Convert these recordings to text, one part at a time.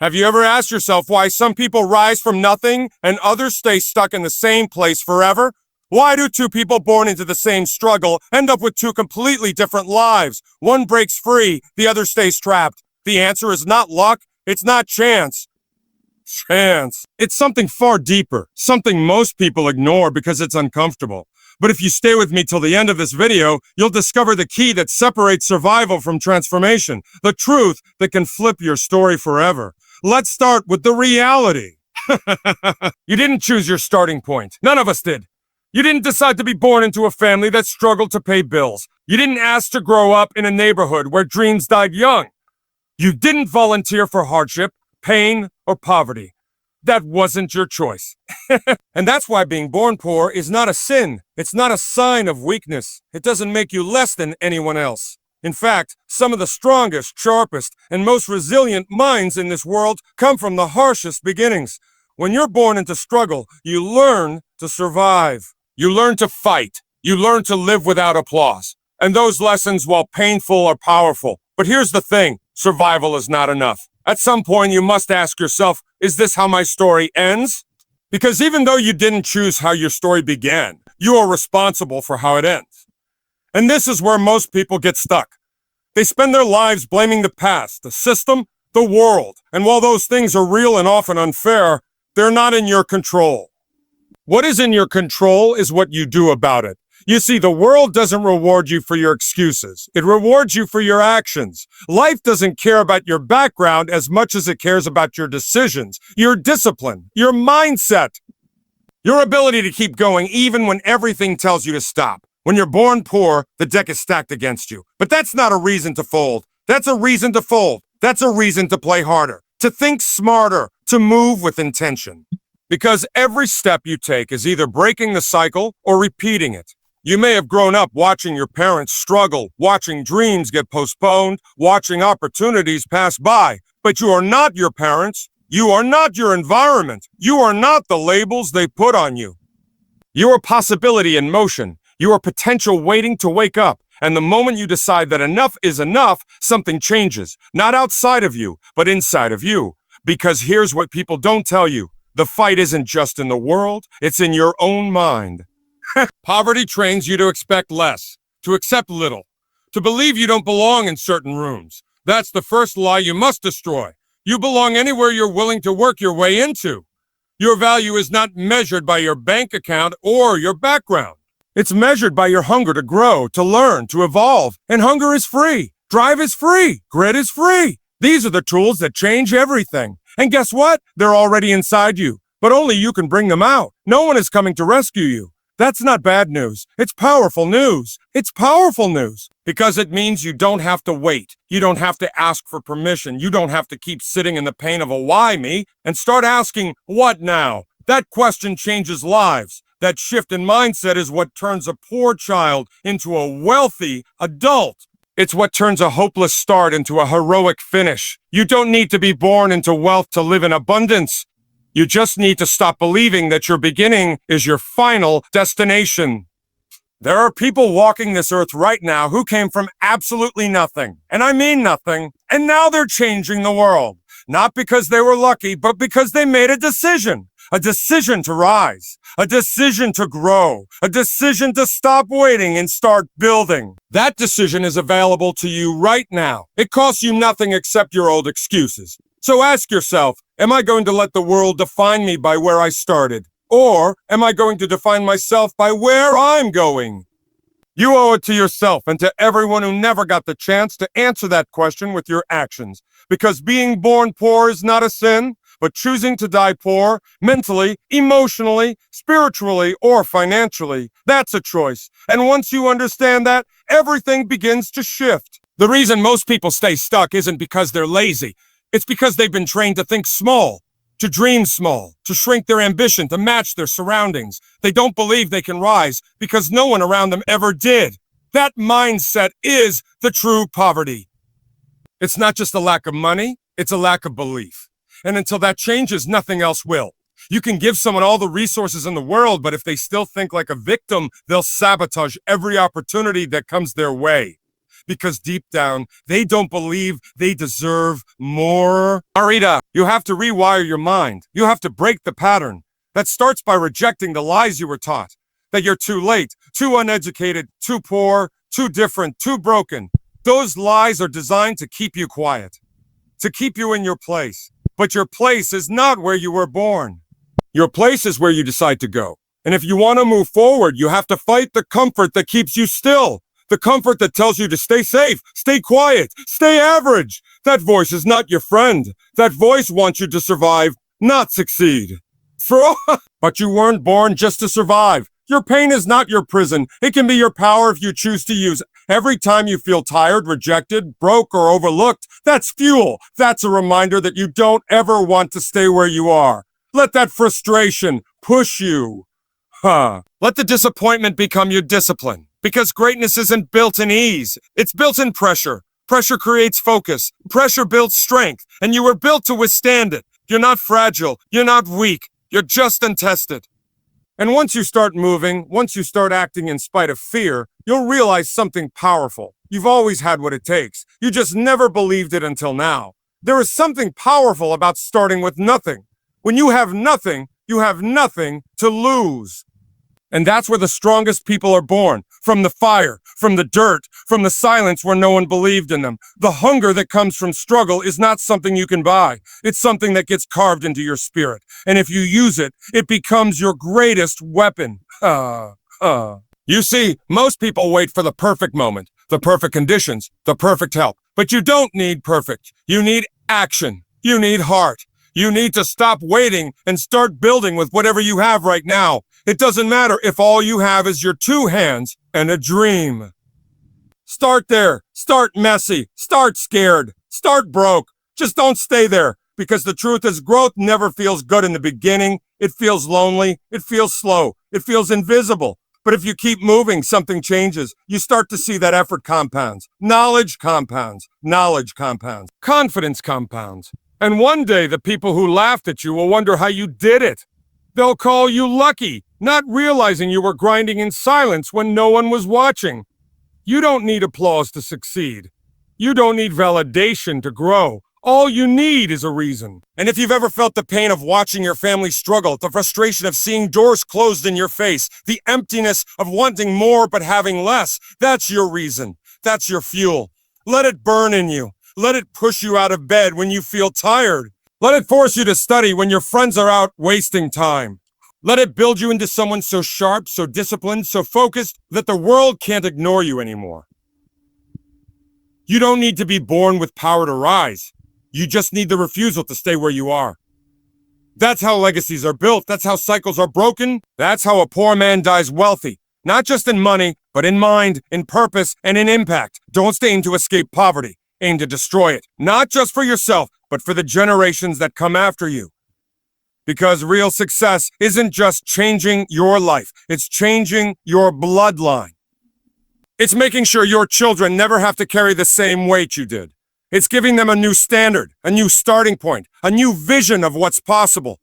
Have you ever asked yourself why some people rise from nothing and others stay stuck in the same place forever? Why do two people born into the same struggle end up with two completely different lives? One breaks free, the other stays trapped. The answer is not luck, it's not chance. It's something far deeper, something most people ignore because it's uncomfortable. But if you stay with me till the end of this video, you'll discover the key that separates survival from transformation, the truth that can flip your story forever. Let's start with the reality. You didn't choose your starting point. None of us did. You didn't decide to be born into a family that struggled to pay bills. You didn't ask to grow up in a neighborhood where dreams died young. You didn't volunteer for hardship, pain, or poverty. That wasn't your choice. And that's why being born poor is not a sin. It's not a sign of weakness. It doesn't make you less than anyone else. In fact, some of the strongest, sharpest, and most resilient minds in this world come from the harshest beginnings. When you're born into struggle, you learn to survive. You learn to fight. You learn to live without applause. And those lessons, while painful, are powerful. But here's the thing, survival is not enough. At some point, you must ask yourself, is this how my story ends? Because even though you didn't choose how your story began, you are responsible for how it ends. And this is where most people get stuck. They spend their lives blaming the past, the system, the world. And while those things are real and often unfair, they're not in your control. What is in your control is what you do about it. You see, the world doesn't reward you for your excuses. It rewards you for your actions. Life doesn't care about your background as much as it cares about your decisions, your discipline, your mindset, your ability to keep going even when everything tells you to stop. When you're born poor, the deck is stacked against you. But that's not a reason to fold. That's a reason to fold. That's a reason to play harder, to think smarter, to move with intention. Because every step you take is either breaking the cycle or repeating it. You may have grown up watching your parents struggle, watching dreams get postponed, watching opportunities pass by. But you are not your parents. You are not your environment. You are not the labels they put on you. You are possibility in motion. You are potential waiting to wake up. And the moment you decide that enough is enough, something changes. Not outside of you, but inside of you. Because here's what people don't tell you. The fight isn't just in the world, it's in your own mind. Poverty trains you to expect less, to accept little, to believe you don't belong in certain rooms. That's the first lie you must destroy. You belong anywhere you're willing to work your way into. Your value is not measured by your bank account or your background. It's measured by your hunger to grow, to learn, to evolve. And hunger is free. Drive is free. Grit is free. These are the tools that change everything. And guess what? They're already inside you. But only you can bring them out. No one is coming to rescue you. That's not bad news. It's powerful news. It's powerful news. Because it means you don't have to wait. You don't have to ask for permission. You don't have to keep sitting in the pain of a why me and start asking, what now? That question changes lives. That shift in mindset is what turns a poor child into a wealthy adult. It's what turns a hopeless start into a heroic finish. You don't need to be born into wealth to live in abundance. You just need to stop believing that your beginning is your final destination. There are people walking this earth right now who came from absolutely nothing, and I mean nothing, and now they're changing the world. Not because they were lucky, but because they made a decision to rise, a decision to grow, a decision to stop waiting and start building. That decision is available to you right now. It costs you nothing except your old excuses. So ask yourself, am I going to let the world define me by where I started? Or am I going to define myself by where I'm going? You owe it to yourself and to everyone who never got the chance to answer that question with your actions. Because being born poor is not a sin, but choosing to die poor, mentally, emotionally, spiritually, or financially, that's a choice. And once you understand that, everything begins to shift. The reason most people stay stuck isn't because they're lazy. It's because they've been trained to think small, to dream small, to shrink their ambition, to match their surroundings. They don't believe they can rise because no one around them ever did. That mindset is the true poverty. It's not just a lack of money, it's a lack of belief. And until that changes, nothing else will. You can give someone all the resources in the world, but if they still think like a victim, they'll sabotage every opportunity that comes their way. because deep down, they don't believe they deserve more. Marita, you have to rewire your mind. You have to break the pattern. That starts by rejecting the lies you were taught. That you're too late, too uneducated, too poor, too different, too broken. Those lies are designed to keep you quiet, to keep you in your place. But your place is not where you were born. Your place is where you decide to go. And if you want to move forward, you have to fight the comfort that keeps you still. The comfort that tells you to stay safe, stay quiet, stay average. That voice is not your friend. That voice wants you to survive, not succeed. But you weren't born just to survive. Your pain is not your prison. It can be your power if you choose to use it. Every time you feel tired, rejected, broke, or overlooked, that's fuel. That's a reminder that you don't ever want to stay where you are. Let that frustration push you. Let the disappointment become your discipline. Because greatness isn't built in ease. It's built in pressure. Pressure creates focus. Pressure builds strength. And you were built to withstand it. You're not fragile. You're not weak. You're just untested. And once you start moving, once you start acting in spite of fear, you'll realize something powerful. You've always had what it takes. You just never believed it until now. There is something powerful about starting with nothing. When you have nothing to lose. And that's where the strongest people are born. From the fire, from the dirt, from the silence where no one believed in them. The hunger that comes from struggle is not something you can buy. It's something that gets carved into your spirit. And if you use it, it becomes your greatest weapon. You see, most people wait for the perfect moment, the perfect conditions, the perfect help. But you don't need perfect. You need action. You need heart. You need to stop waiting and start building with whatever you have right now. It doesn't matter if all you have is your 2 hands and a dream. Start there. Start messy. Start scared. Start broke. Just don't stay there. Because the truth is, growth never feels good in the beginning. It feels lonely. It feels slow. It feels invisible. But if you keep moving, something changes. You start to see that effort compounds. Knowledge compounds. Knowledge compounds. Confidence compounds. And one day, the people who laughed at you will wonder how you did it. They'll call you lucky, not realizing you were grinding in silence when no one was watching. You don't need applause to succeed. You don't need validation to grow. All you need is a reason. And if you've ever felt the pain of watching your family struggle, the frustration of seeing doors closed in your face, the emptiness of wanting more but having less, that's your reason. That's your fuel. Let it burn in you. Let it push you out of bed when you feel tired. Let it force you to study when your friends are out wasting time. Let it build you into someone so sharp, so disciplined, so focused that the world can't ignore you anymore. You don't need to be born with power to rise. You just need the refusal to stay where you are. That's how legacies are built. That's how cycles are broken. That's how a poor man dies wealthy. Not just in money, but in mind, in purpose, and in impact. Don't aim to escape poverty. Aim to destroy it. Not just for yourself, but for the generations that come after you. Because real success isn't just changing your life. It's changing your bloodline. It's making sure your children never have to carry the same weight you did. It's giving them a new standard, a new starting point, a new vision of what's possible.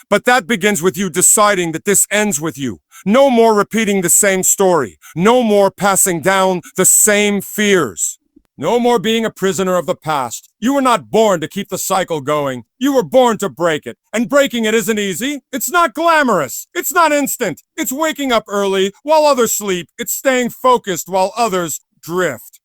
But that begins with you deciding that this ends with you. No more repeating the same story. No more passing down the same fears. No more being a prisoner of the past. You were not born to keep the cycle going. You were born to break it. And breaking it isn't easy. It's not glamorous. It's not instant. It's waking up early while others sleep. It's staying focused while others drift.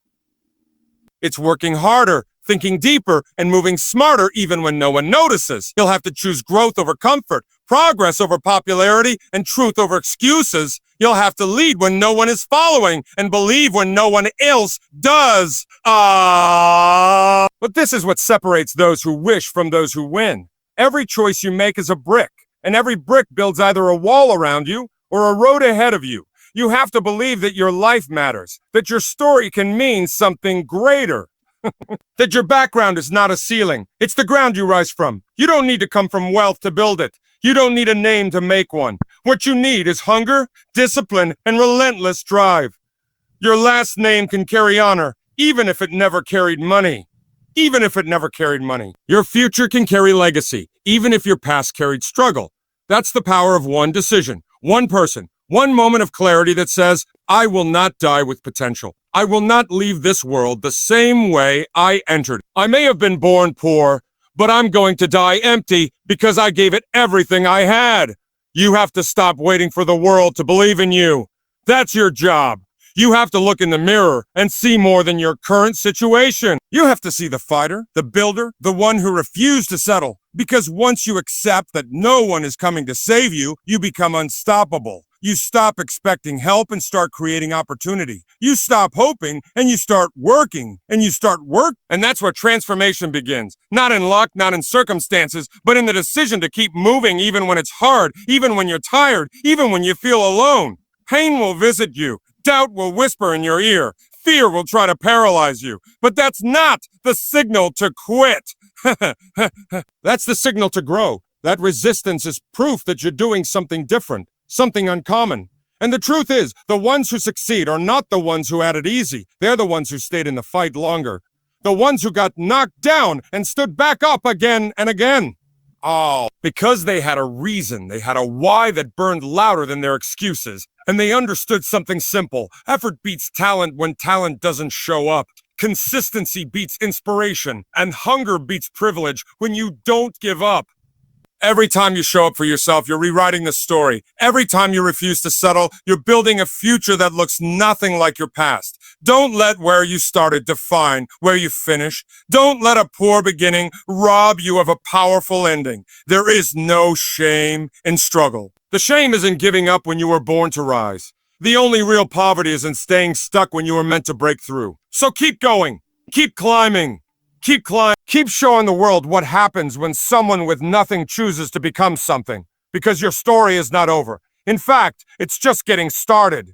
It's working harder, thinking deeper, and moving smarter even when no one notices. You'll have to choose growth over comfort, progress over popularity, and truth over excuses. You'll have to lead when no one is following and believe when no one else does. But this is what separates those who wish from those who win. Every choice you make is a brick, and every brick builds either a wall around you or a road ahead of you. You have to believe that your life matters, that your story can mean something greater. That your background is not a ceiling. It's the ground you rise from. You don't need to come from wealth to build it. You don't need a name to make one. What you need is hunger, discipline, and relentless drive. Your last name can carry honor, even if it never carried money. Even if it never carried money. Your future can carry legacy, even if your past carried struggle. That's the power of one decision, one person, one moment of clarity that says, I will not die with potential. I will not leave this world the same way I entered. I may have been born poor, but I'm going to die empty because I gave it everything I had. You have to stop waiting for the world to believe in you. That's your job. You have to look in the mirror and see more than your current situation. You have to see the fighter, the builder, the one who refused to settle. Because once you accept that no one is coming to save you, you become unstoppable. You stop expecting help and start creating opportunity. You stop hoping and you start working. And that's where transformation begins. Not in luck, not in circumstances, but in the decision to keep moving even when it's hard, even when you're tired, even when you feel alone. Pain will visit you. Doubt will whisper in your ear. Fear will try to paralyze you. But that's not the signal to quit. That's the signal to grow. That resistance is proof that you're doing something different, something uncommon. And the truth is, the ones who succeed are not the ones who had it easy. They're the ones who stayed in the fight longer. The ones who got knocked down and stood back up again and again. Oh, because they had a reason, they had a why that burned louder than their excuses. And they understood something simple. Effort beats talent when talent doesn't show up. Consistency beats inspiration. And hunger beats privilege when you don't give up. Every time you show up for yourself, you're rewriting the story. Every time you refuse to settle, you're building a future that looks nothing like your past. Don't let where you started define where you finish. Don't let a poor beginning rob you of a powerful ending. There is no shame in struggle. The shame is in giving up when you were born to rise. The only real poverty is in staying stuck when you were meant to break through. So keep going. Keep climbing. Keep showing the world what happens when someone with nothing chooses to become something. Because your story is not over. In fact, it's just getting started.